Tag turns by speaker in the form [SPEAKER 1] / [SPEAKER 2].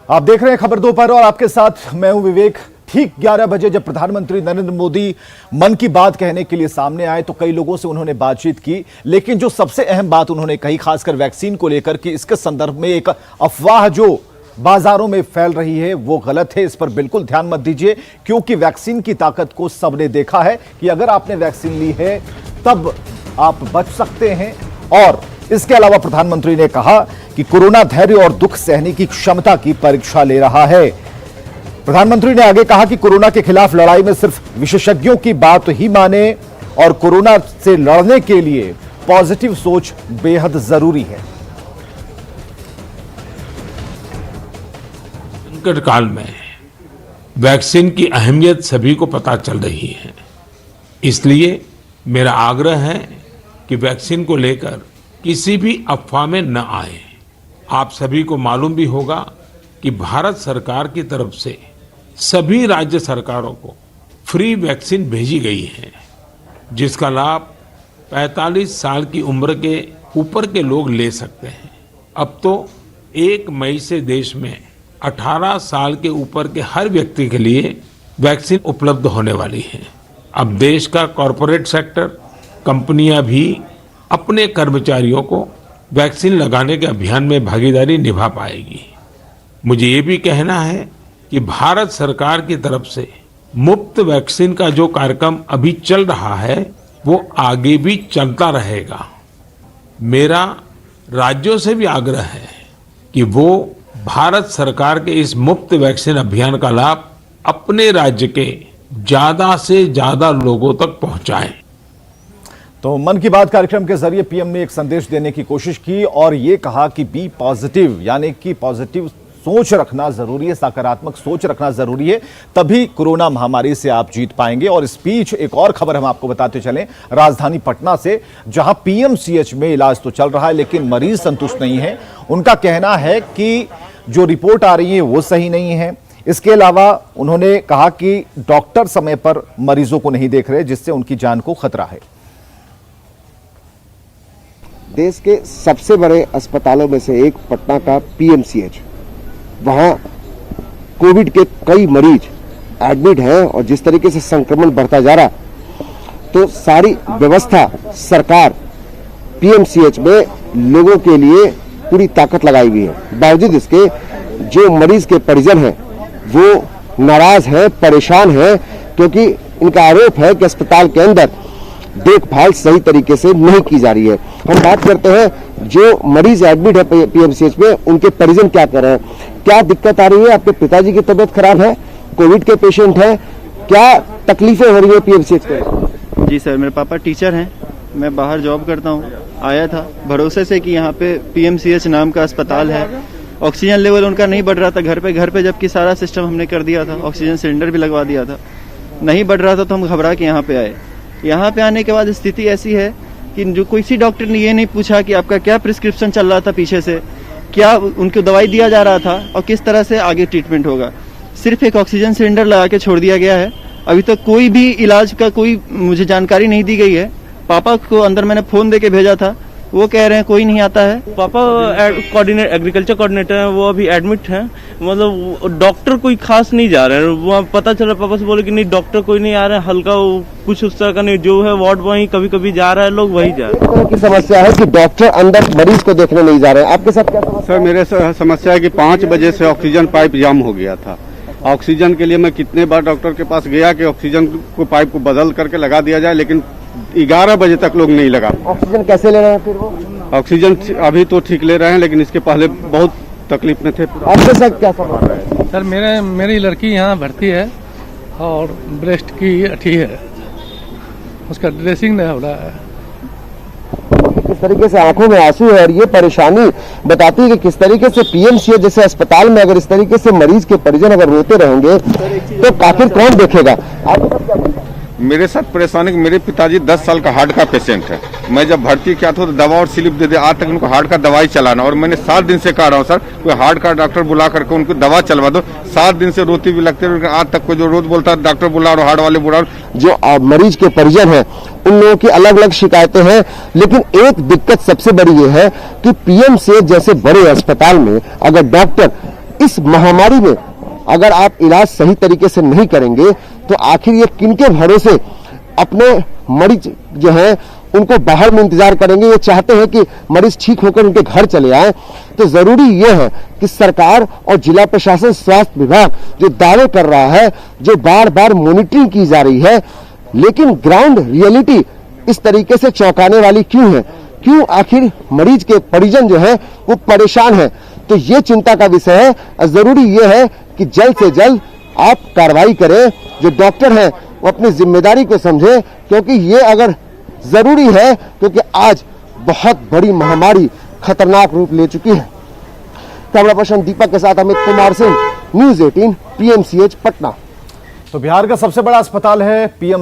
[SPEAKER 1] आप देख रहे हैं खबर दोपहर और आपके साथ मैं हूं विवेक। ठीक 11 बजे जब प्रधानमंत्री नरेंद्र मोदी मन की बात कहने के लिए सामने आए तो कई लोगों से उन्होंने बातचीत की, लेकिन जो सबसे अहम बात उन्होंने कही, खासकर वैक्सीन को लेकर कि इसके संदर्भ में एक अफवाह जो बाजारों में फैल रही है वो गलत है। इस पर बिल्कुल ध्यान मत दीजिए, क्योंकि वैक्सीन की ताकत को सबने देखा है कि अगर आपने वैक्सीन ली है तब आप बच सकते हैं। और इसके अलावा प्रधानमंत्री ने कहा कि कोरोना धैर्य और दुख सहने की क्षमता की परीक्षा ले रहा है। प्रधानमंत्री ने आगे कहा कि कोरोना के खिलाफ लड़ाई में सिर्फ विशेषज्ञों की बात ही माने और कोरोना से लड़ने के लिए पॉजिटिव सोच बेहद जरूरी है।
[SPEAKER 2] संकट काल में वैक्सीन की अहमियत सभी को पता चल रही है, इसलिए मेरा आग्रह है कि वैक्सीन को लेकर किसी भी अफवाह में न आए। आप सभी को मालूम भी होगा कि भारत सरकार की तरफ से सभी राज्य सरकारों को फ्री वैक्सीन भेजी गई है, जिसका लाभ 45 साल की उम्र के ऊपर के लोग ले सकते हैं। अब तो 1 मई से देश में 18 साल के ऊपर के हर व्यक्ति के लिए वैक्सीन उपलब्ध होने वाली है। अब देश का कॉरपोरेट सेक्टर, कंपनियां भी अपने कर्मचारियों को वैक्सीन लगाने के अभियान में भागीदारी निभा पाएगी। मुझे ये भी कहना है कि भारत सरकार की तरफ से मुफ्त वैक्सीन का जो कार्यक्रम अभी चल रहा है वो आगे भी चलता रहेगा। मेरा राज्यों से भी आग्रह है कि वो भारत सरकार के इस मुफ्त वैक्सीन अभियान का लाभ अपने राज्य के ज्यादा से ज्यादा लोगों तक पहुंचाएं।
[SPEAKER 1] तो मन की बात कार्यक्रम के जरिए पीएम ने एक संदेश देने की कोशिश की और ये कहा कि बी पॉजिटिव, यानी कि पॉजिटिव सोच रखना जरूरी है, सकारात्मक सोच रखना जरूरी है, तभी कोरोना महामारी से आप जीत पाएंगे। और इस बीच एक और खबर हम आपको बताते चलें राजधानी पटना से, जहां पीएमसीएच में इलाज तो चल रहा है लेकिन मरीज संतुष्ट नहीं है। उनका कहना है कि जो रिपोर्ट आ रही है वो सही नहीं है। इसके अलावा उन्होंने कहा कि डॉक्टर समय पर मरीजों को नहीं देख रहे, जिससे उनकी जान को खतरा है।
[SPEAKER 3] देश के सबसे बड़े अस्पतालों में से एक पटना का पीएमसीएच, वहां कोविड के कई मरीज एडमिट हैं और जिस तरीके से संक्रमण बढ़ता जा रहा, तो सारी व्यवस्था सरकार पीएमसीएच में लोगों के लिए पूरी ताकत लगाई हुई है। बावजूद इसके जो मरीज के परिजन हैं वो नाराज हैं, परेशान हैं, क्योंकि इनका आरोप है कि अस्पताल के अंदर देखभाल सही तरीके से नहीं की जा रही है। हम बात करते हैं जो मरीज एडमिट है पीएमसीएच में, उनके परिजन क्या कर रहे हैं, क्या दिक्कत आ रही है। आपके पिताजी की तबीयत खराब है, कोविड के पेशेंट हैं, क्या तकलीफें हो रही है पीएमसीएच में?
[SPEAKER 4] जी सर, मेरे पापा टीचर हैं, मैं बाहर जॉब करता हूँ। आया था भरोसे से कि यहाँ पे पीएमसीएच नाम का अस्पताल है। ऑक्सीजन लेवल उनका नहीं बढ़ रहा था घर पे, जबकि सारा सिस्टम हमने कर दिया था, ऑक्सीजन सिलेंडर भी लगवा दिया था, नहीं बढ़ रहा था, तो हम घबरा के यहाँ पे आए। यहाँ पे आने के बाद स्थिति ऐसी है कि जो किसी डॉक्टर ने ये नहीं पूछा कि आपका क्या प्रिस्क्रिप्शन चल रहा था, पीछे से क्या उनको दवाई दिया जा रहा था और किस तरह से आगे ट्रीटमेंट होगा। सिर्फ एक ऑक्सीजन सिलेंडर लगा के छोड़ दिया गया है। अभी तक कोई भी इलाज का कोई मुझे जानकारी नहीं दी गई है। पापा को अंदर मैंने फोन दे के भेजा था, वो कह रहे हैं कोई नहीं आता है।
[SPEAKER 5] पापा एग्रीकल्चर कोऑर्डिनेटर हैं, वो अभी एडमिट हैं। मतलब डॉक्टर कोई खास नहीं जा रहे हैं। वहाँ पता चला, पापा से बोले कि नहीं डॉक्टर कोई नहीं आ रहा है, हल्का कुछ उस तरह का नहीं, जो है वार्ड वहीं कभी कभी जा रहा है, लोग वही जा रहे हैं।
[SPEAKER 3] की समस्या है कि डॉक्टर अंदर मरीज को देखने नहीं जा रहे हैं। आपके साथ क्या समस्या?
[SPEAKER 6] सर मेरे समस्या है कि 5 बजे से ऑक्सीजन पाइप जाम हो गया था। ऑक्सीजन के लिए मैं कितने बार डॉक्टर के पास गया कि ऑक्सीजन को पाइप को बदल करके लगा दिया जाए, लेकिन 11 बजे तक लोग नहीं लगा।
[SPEAKER 3] ऑक्सीजन कैसे ले रहे हैं फिर वो?
[SPEAKER 6] ऑक्सीजन अभी तो ठीक ले रहे हैं, लेकिन इसके पहले बहुत तकलीफ में थे।
[SPEAKER 3] आपके साथ क्या समस्या है?
[SPEAKER 7] सर मेरी लड़की यहाँ भर्ती है और ब्रेस्ट की अठी है, उसका ड्रेसिंग नहीं हो रहा है।
[SPEAKER 3] किस तरीके से आंखों में आंसू है और ये परेशानी बताती है कि किस तरीके से पीएमसीएच जैसे अस्पताल में अगर इस तरीके से मरीज के परिजन अगर रोते रहेंगे तो आखिर कौन देखेगा।
[SPEAKER 8] मेरे साथ परेशानी, मेरे पिताजी 10 साल का हार्ट का पेशेंट है। मैं जब भर्ती किया था तो दवा और स्लिप दे दे, आज तक उनको हार्ट का दवाई चलाना, और मैंने 7 दिन से कह रहा हूँ सर कोई हार्ट का डॉक्टर बुला करके उनको दवा चलवा दो। 7 दिन से रोती भी लगती है, आज तक कोई जो रोज बोलता है डॉक्टर बुला और हार्ट वाले बुला।
[SPEAKER 3] जो मरीज के परिजन हैं उन लोगों की अलग अलग शिकायतें हैं, लेकिन एक दिक्कत सबसे बड़ी ये है कि पीएमसीएच जैसे बड़े अस्पताल में अगर डॉक्टर इस महामारी में अगर आप इलाज सही तरीके से नहीं करेंगे तो आखिर ये किनके भरोसे अपने मरीज जो हैं उनको बाहर में इंतजार करेंगे। ये चाहते हैं कि मरीज ठीक होकर उनके घर चले आए। तो जरूरी ये है कि सरकार और जिला प्रशासन, स्वास्थ्य विभाग जो दावे कर रहा है, जो बार बार मॉनिटरिंग की जा रही है, लेकिन ग्राउंड रियलिटी इस तरीके से चौंकाने वाली क्यों है? क्यों आखिर मरीज के परिजन जो है वो परेशान है? तो ये चिंता का विषय है। जरूरी ये है कि जल्द से जल्द आप कार्रवाई करें। जो डॉक्टर हैं वो अपनी जिम्मेदारी को समझें, क्योंकि ये अगर जरूरी है क्योंकि आज बहुत बड़ी महामारी खतरनाक रूप ले चुकी है। कैमरा पर्सन दीपक के साथ अमित कुमार सिंह, न्यूज़ 18 PMCH पटना।
[SPEAKER 1] तो बिहार का सबसे बड़ा अस्पताल है पीएम